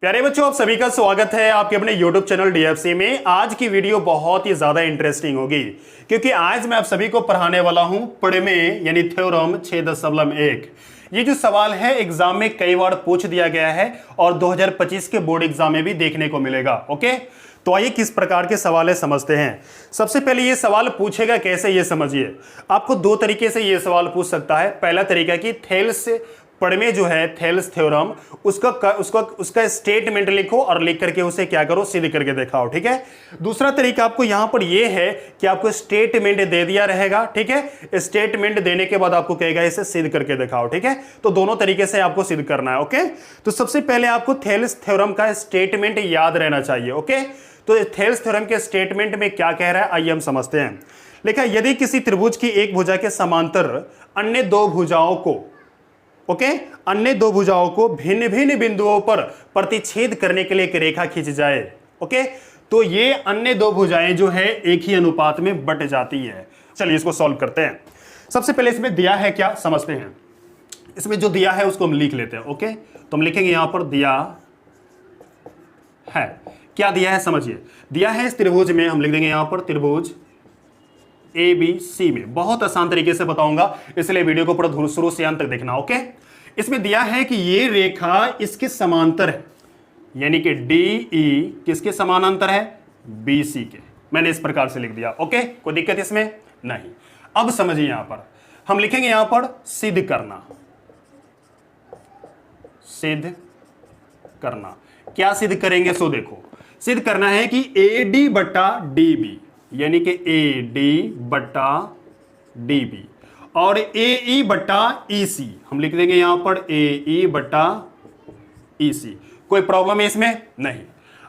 प्यारे बच्चों, आप सभी का स्वागत है आपके अपने YouTube चैनल DFC में। आज की वीडियो बहुत ही ज्यादा इंटरेस्टिंग होगी क्योंकि आज मैं आप सभी को पढ़ाने वाला हूं प्रमेय यानी थ्योरम 6.1। ये जो सवाल है एग्जाम में कई बार पूछ दिया गया है और 2025 के बोर्ड एग्जाम में भी देखने को मिलेगा। ओके, तो आइए किस प्रकार के सवाल है समझते हैं। सबसे पहले ये सवाल पूछेगा कैसे, ये समझिए। आपको दो तरीके से ये सवाल पूछ सकता है। पहला तरीका कि थेल्स प्रमेय जो है, थेल्स थ्योरम, उसका स्टेटमेंट लिखो और लिख करके उसे क्या करो, सिद्ध करके दिखाओ। ठीक है। दूसरा तरीका आपको यहां पर यह है कि आपको स्टेटमेंट दे दिया रहेगा। ठीक है। स्टेटमेंट देने के बाद आपको कहेगा इसे सिद्ध करके दिखाओ। ठीक है। तो दोनों तरीके से आपको सिद्ध करना है। ओके, तो सबसे पहले आपको थेल्स थ्योरम का स्टेटमेंट याद रहना चाहिए। ओके, तो थेल्स थ्योरम के स्टेटमेंट में क्या कह रहा है आइए हम समझते हैं। लिखा, यदि किसी त्रिभुज की एक भुजा के समांतर अन्य दो भुजाओं को अन्य दो भुजाओं को भिन्न भिन्न बिंदुओं पर प्रतिच्छेद करने के लिए एक रेखा खींच जाए। ओके, तो ये अन्य दो भुजाएं जो है एक ही अनुपात में बट जाती है। चलिए इसको सॉल्व करते हैं। सबसे पहले इसमें दिया है क्या समझते हैं। इसमें जो दिया है उसको हम लिख लेते हैं। ओके, तो हम लिखेंगे यहां पर दिया है। क्या दिया है समझिए। दिया है इस त्रिभुज में, हम लिख देंगे यहां पर त्रिभुज ABC में। बहुत आसान तरीके से बताऊंगा, इसलिए वीडियो को पूरा शुरू से अंत तक देखना। ओके, इसमें दिया है कि ये रेखा इसके समांतर है, यानी कि DE किसके समानांतर है, BC के। मैंने इस प्रकार से लिख दिया। ओके, कोई दिक्कत इसमें नहीं। अब समझिए, यहां पर हम लिखेंगे यहां पर सिद्ध करना। सिद्ध करना क्या सिद्ध करेंगे, सो देखो सिद्ध करना है कि AD बटा DB यानी कि AD बटा DB और AE बटा EC, हम लिख देंगे यहां पर AE बटा EC। कोई प्रॉब्लम है इसमें नहीं।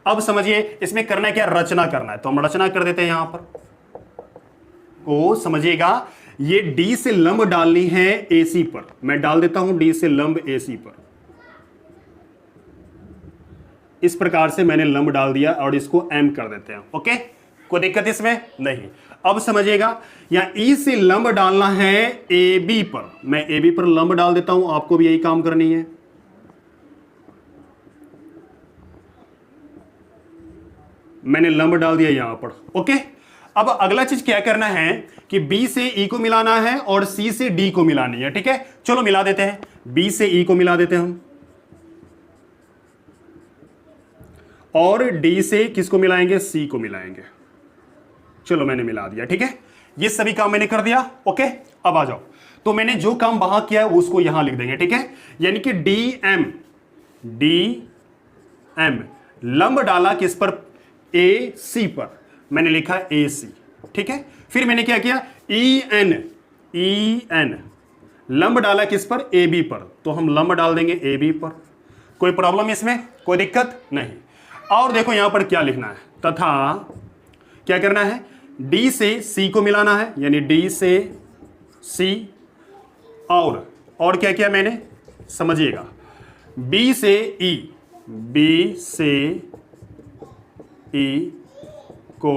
अब समझिए इसमें करना है क्या, रचना करना है। तो हम रचना कर देते हैं यहां पर। ओ समझिएगा, ये D से लंब डालनी है AC पर। मैं डाल देता हूं D से लंब AC पर। इस प्रकार से मैंने लंब डाल दिया और इसको M कर देते हैं। ओके, कोई दिक्कत इसमें नहीं। अब समझिएगा, यहां E से लंब डालना है AB पर। मैं AB पर लंब डाल देता हूं, आपको भी यही काम करनी है। मैंने लंब डाल दिया यहां पर। ओके, अब अगला चीज क्या करना है कि B से E को मिलाना है और C से D को मिलानी है। ठीक है, चलो मिला देते हैं। B से E को मिला देते हैं हम, और D से किसको मिलाएंगे, C को मिलाएंगे। चलो मैंने मिला दिया। ठीक है, ये सभी काम मैंने कर दिया। ओके, अब आ जाओ। तो मैंने जो काम वहां किया है उसको यहां लिख देंगे। ठीक है, यानी कि DM लंब डाला किस पर, AC पर। मैंने लिखा AC। ठीक है, फिर मैंने क्या किया, EN लंब डाला किस पर, AB पर। तो हम लंब डाल देंगे AB पर। कोई प्रॉब्लम इसमें, कोई दिक्कत नहीं। और देखो यहां पर क्या लिखना है, तथा क्या करना है, D से C को मिलाना है, यानी D से C। और क्या किया मैंने समझिएगा, B से E को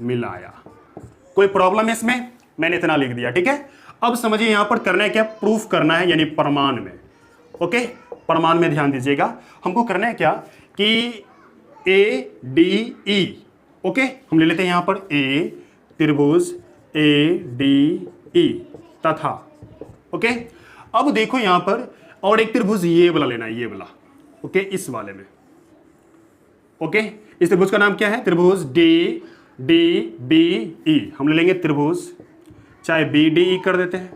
मिलाया। कोई प्रॉब्लम है इसमें, मैंने इतना लिख दिया। ठीक है, अब समझिए यहां पर करना है क्या, प्रूफ करना है, यानी प्रमाण में। ओके, प्रमाण में ध्यान दीजिएगा। हमको करना है क्या कि ADE। ओके, हम ले लेते हैं यहां पर A त्रिभुज ADE तथा। ओके, अब देखो यहां पर और एक त्रिभुज ये वाला लेना है, ये वाला। ओके, इस वाले में। ओके, इस त्रिभुज का नाम क्या है, त्रिभुज DBE। हम ले लेंगे त्रिभुज, चाहे BDE कर देते हैं,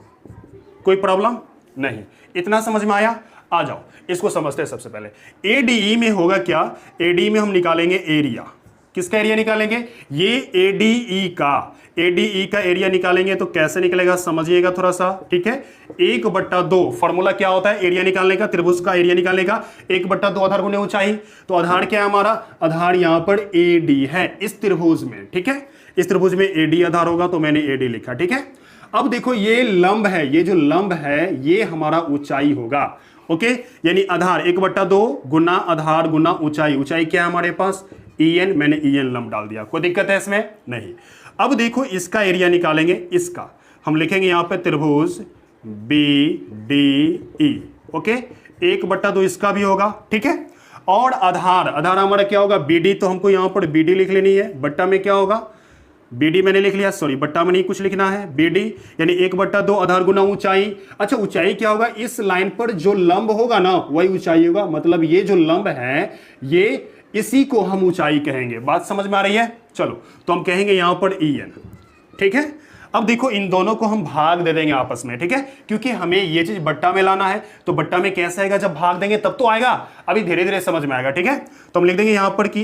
कोई प्रॉब्लम नहीं। इतना समझ में आया। आ जाओ इसको समझते हैं। सबसे पहले ADE में होगा क्या, ADE में हम निकालेंगे एरिया। किसका एरिया निकालेंगे, ये ADE का एरिया निकालेंगे। तो कैसे निकलेगा समझिएगा थोड़ा सा। ठीक है, 1/2 फॉर्मूला क्या होता है एरिया निकालने का, त्रिभुज का एरिया निकालने का, 1/2 आधार गुने ऊंचाई। तो आधार क्या है हमारा, आधार यहां पर AD है इस त्रिभुज में। ठीक है, इस त्रिभुज में AD आधार होगा, तो मैंने AD लिखा। ठीक है, अब देखो ये लंब है, ये जो लंब है ये हमारा ऊंचाई होगा। ओके, यानी आधार 1/2 गुना आधार गुना ऊंचाई। ऊंचाई क्या है हमारे पास, EN। मैंने EN लंब डाल दिया। कोई दिक्कत है इसमें नहीं। अब देखो इसका एरिया निकालेंगे, इसका हम लिखेंगे यहां पे त्रिभुज BDE। ओके, 1/2 इसका भी होगा। ठीक है, और आधार, आधार हमारा क्या होगा BD, तो हमको यहां पर BD लिख लेनी है। बट्टा में क्या होगा BD मैंने लिख लिया, सॉरी बट्टा में नहीं कुछ लिखना है, BD यानी 1/2 आधार गुना ऊंचाई। अच्छा ऊंचाई क्या होगा, इस लाइन पर जो लंब होगा ना वही ऊंचाई होगा, मतलब ये जो लंब है ये इसी को हम ऊंचाई कहेंगे। बात समझ में आ रही है? चलो तो हम कहेंगे यहां पर EN, ठीक है। अब देखो इन दोनों को हम भाग दे देंगे आपस में, ठीक है, क्योंकि हमें ये चीज बट्टा में लाना है। तो बट्टा में कैसे आएगा, जब भाग देंगे तब तो आएगा, अभी धीरे धीरे समझ में आएगा, ठीक है। तो हम लिख देंगे यहां पर कि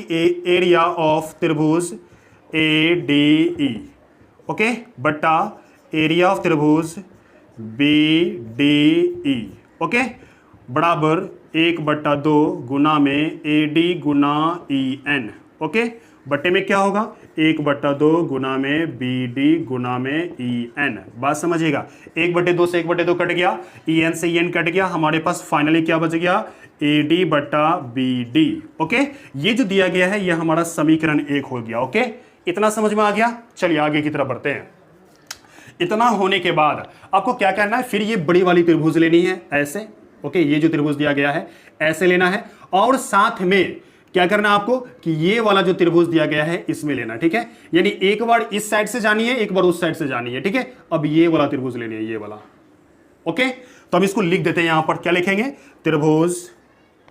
एरिया ऑफ त्रिभुज ADE, ओके, बट्टा एरिया ऑफ त्रिभुज BDE, ओके, बराबर 1/2 गुना में AD गुना EN, ओके। बट्टे में क्या होगा 1/2 गुना में BD गुना में EN। बात समझिएगा, 1/2 से 1/2 कट गया, EN से EN कट गया, हमारे पास फाइनली क्या बच गया AD/BD, ओके। ये जो दिया गया है ये हमारा समीकरण 1 हो गया, ओके। इतना समझ में आ गया। चलिए आगे की तरफ बढ़ते हैं। इतना होने के बाद आपको क्या करना है, फिर ये बड़ी वाली त्रिभुज लेनी है ऐसे, ओके, ये जो त्रिभुज दिया गया है ऐसे लेना है, और साथ में क्या करना है आपको कि ये वाला जो त्रिभुज दिया गया है इसमें लेना, ठीक है। यानी एक बार इस साइड से जानी है, एक बार उस साइड से जानी है, ठीक है। अब ये वाला त्रिभुज लेनी है, ये वाला, ओके। तो हम इसको लिख देते हैं यहां पर, क्या लिखेंगे, त्रिभुज,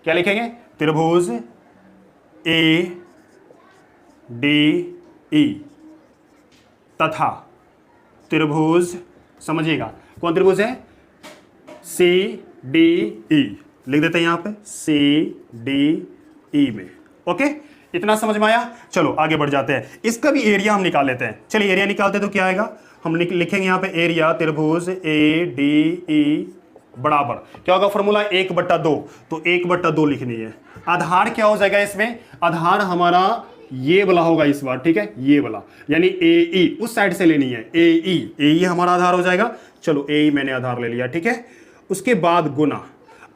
क्या लिखेंगे, त्रिभुज ADE तथा त्रिभुज, समझिएगा कौन त्रिभुज है, CDE, लिख देते हैं यहां पे CDE में, ओके। इतना समझ में आया। चलो आगे बढ़ जाते हैं, इसका भी एरिया हम निकाल लेते हैं। चलिए एरिया निकालते हैं तो क्या आएगा, हम लिखेंगे यहां पे एरिया त्रिभुज ADE बराबर क्या होगा फॉर्मूला 1/2, तो 1/2 लिखनी है। आधार क्या हो जाएगा इसमें, आधार हमारा ये वाला होगा इस बार, ठीक है, ये वाला, यानी AE उस साइड से लेनी है, AE हमारा आधार हो जाएगा। चलो AE मैंने आधार ले लिया, ठीक है। उसके बाद गुना,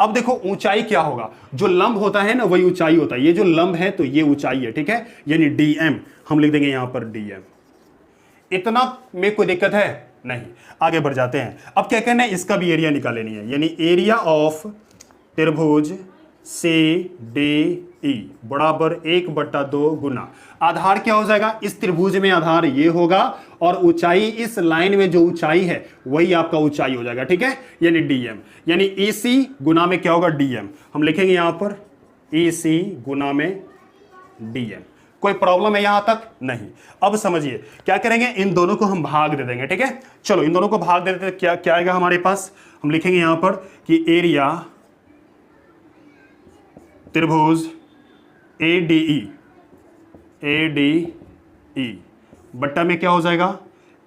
अब देखो ऊंचाई क्या होगा, जो लंब होता है ना वही ऊंचाई होता है, ये जो लंब है तो ये ऊंचाई है, ठीक है, यानी DM हम लिख देंगे यहां पर DM। इतना में कोई दिक्कत है नहीं। आगे बढ़ जाते हैं। अब क्या कहना है, इसका भी एरिया निकाल लेनी है, यानी एरिया ऑफ त्रिभुज CDE बराबर 1/2 गुना, आधार क्या हो जाएगा, इस त्रिभुज में आधार ये होगा और ऊंचाई इस लाइन में जो ऊंचाई है वही आपका ऊंचाई हो जाएगा, ठीक है, यानी DM, यानी EC गुना में क्या होगा DM। हम लिखेंगे यहां पर EC गुना में DM। कोई प्रॉब्लम है यहां तक? नहीं। अब समझिए क्या करेंगे, इन दोनों को हम भाग दे देंगे, ठीक है। चलो इन दोनों को भाग दे देते, क्या क्या आएगा हमारे पास, हम लिखेंगे यहां पर कि एरिया त्रिभुज ADE बट्टा में क्या हो जाएगा,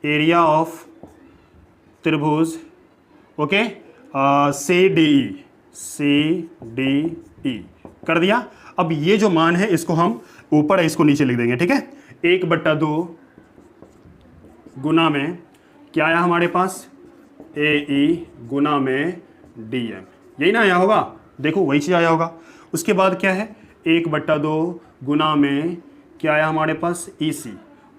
एरिया ऑफ त्रिभुज, ओके, CDE कर दिया। अब ये जो मान है इसको हम ऊपर है इसको नीचे लिख देंगे, ठीक है। 1/2 गुना में क्या आया हमारे पास, AE गुना में DM, यही ना आया होगा, देखो वही चीज आया होगा। उसके बाद क्या है 1/2 गुना में क्या आया हमारे पास EC,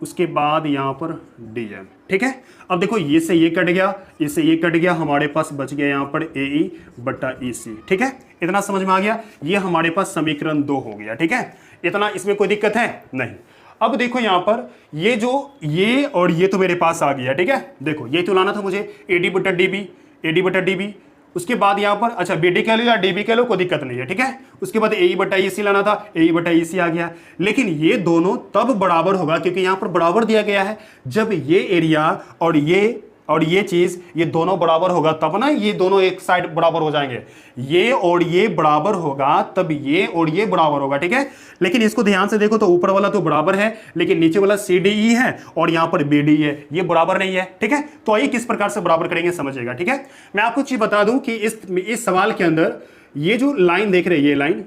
उसके बाद यहां पर DM, ठीक है। अब देखो ये से ये कट गया, इससे ये कट गया, हमारे पास बच गया यहां पर AE/EC, ठीक है। इतना समझ में आ गया, ये हमारे पास समीकरण 2 हो गया, ठीक है। इतना, इसमें कोई दिक्कत है नहीं। अब देखो यहां पर ये जो ये और ये तो मेरे पास आ गया, ठीक है। देखो ये तो लाना था मुझे AD/DB, उसके बाद यहां पर अच्छा BD कह लो या DB कह लो, कोई दिक्कत नहीं है, ठीक है। उसके बाद AE/EC लाना था, AE/EC आ गया। लेकिन ये दोनों तब बराबर होगा क्योंकि यहां पर बराबर दिया गया है, जब ये एरिया और ये चीज ये दोनों बराबर होगा तब ना ये दोनों एक साइड बराबर हो जाएंगे, ये और ये बराबर होगा तब ये और ये बराबर होगा, ठीक है। लेकिन इसको ध्यान से देखो तो ऊपर वाला तो बराबर है लेकिन नीचे वाला CDE है और यहां पर BD है, ये बराबर नहीं है, ठीक है। तो आइए किस प्रकार से बराबर करेंगे समझिएगा, ठीक है। मैं आपको चीज बता दूं कि इस सवाल के अंदर ये जो लाइन देख रहे हैं ये लाइन,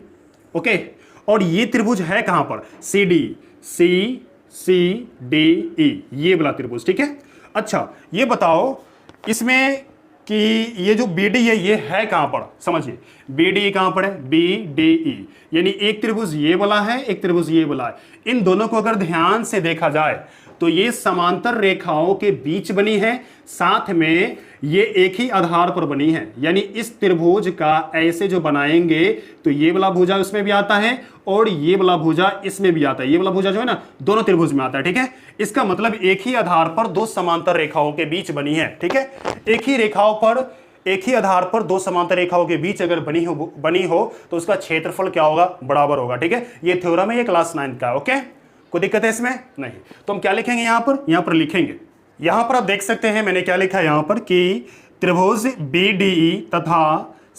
ओके, और ये त्रिभुज है कहां पर, CDE, ये वाला त्रिभुज, ठीक है। अच्छा ये बताओ इसमें कि ये जो BD है ये है कहां पर, समझिए BD कहां पर है, BDE, यानी एक त्रिभुज ये वाला है, एक त्रिभुज ये वाला है। इन दोनों को अगर ध्यान से देखा जाए तो ये समांतर रेखाओं के बीच बनी है, साथ में ये एक ही आधार पर बनी है। यानी इस त्रिभुज का ऐसे जो बनाएंगे तो ये वाला भुजा उसमें भी आता है और ये वाला भुजा इसमें भी आता है। ये वाला भुजा जो है ना दोनों त्रिभुज में आता है, ठीक है। इसका मतलब एक ही आधार पर दो समांतर रेखाओं के बीच बनी है, ठीक है। एक ही आधार पर दो समांतर रेखाओं के बीच अगर बनी हो तो उसका क्षेत्रफल क्या होगा, बराबर होगा, ठीक है। ये थ्योरम है, ये क्लास 9 का, ओके। कोई दिक्कत है इसमें? नहीं। तो हम क्या लिखेंगे यहां पर लिखेंगे, यहां पर आप देख सकते हैं मैंने क्या लिखा है यहां पर कि त्रिभुज BDE तथा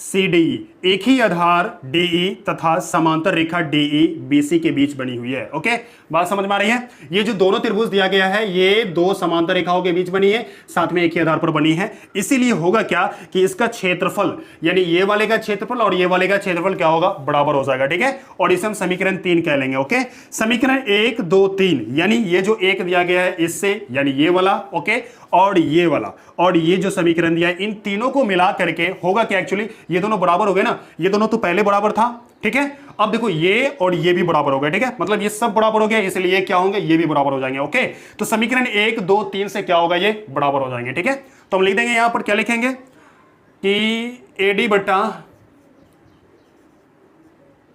CDE एक ही आधार DE तथा समांतर रेखा DE BC के बीच बनी हुई है, ओके। बात समझ में आ रही है? ये जो दोनों त्रिभुज दिया गया है ये दो समांतर रेखाओं के बीच बनी है, साथ में एक ही आधार पर बनी है। इसीलिए होगा क्या कि इसका क्षेत्रफल यानी ये वाले का क्षेत्रफल और ये वाले का क्षेत्रफल क्या होगा, बराबर हो जाएगा, ठीक है। और इसे हम समीकरण 3 कह लेंगे, ओके। समीकरण 1 2 3 यानी ये जो एक दिया गया है इससे यानी ये वाला, ओके, और ये वाला और ये जो समीकरण दिया है इन तीनों को मिला करके होगा क्या, एक्चुअली ये दोनों बराबर हो गए ना, ये दोनों तो पहले बराबर था, ठीक है। अब देखो ये और ये भी बराबर हो गए, ठीक है। मतलब ये सब बराबर हो गया, इसलिए क्या होंगे, ये भी बराबर हो जाएंगे, ओके। तो समीकरण 1 2 3 से क्या होगा, ये बराबर हो जाएंगे, ठीक है। तो हम लिख देंगे यहां पर क्या लिखेंगे कि AD बटा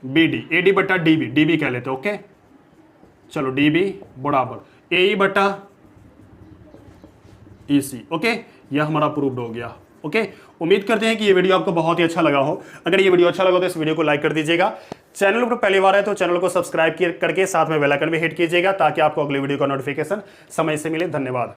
BD, AD बटा DB कह लेते, ओके। चलो DB बराबर AE बटा EC, ओके। यह हमारा प्रूव्ड हो गया, ओके। उम्मीद करते हैं कि ये वीडियो आपको बहुत ही अच्छा लगा हो। अगर ये वीडियो अच्छा लगा तो इस वीडियो को लाइक कर दीजिएगा। चैनल पर पहली बार है तो चैनल को सब्सक्राइब करके साथ में बेल आइकन भी हिट कीजिएगा ताकि आपको अगली वीडियो का नोटिफिकेशन समय से मिले। धन्यवाद।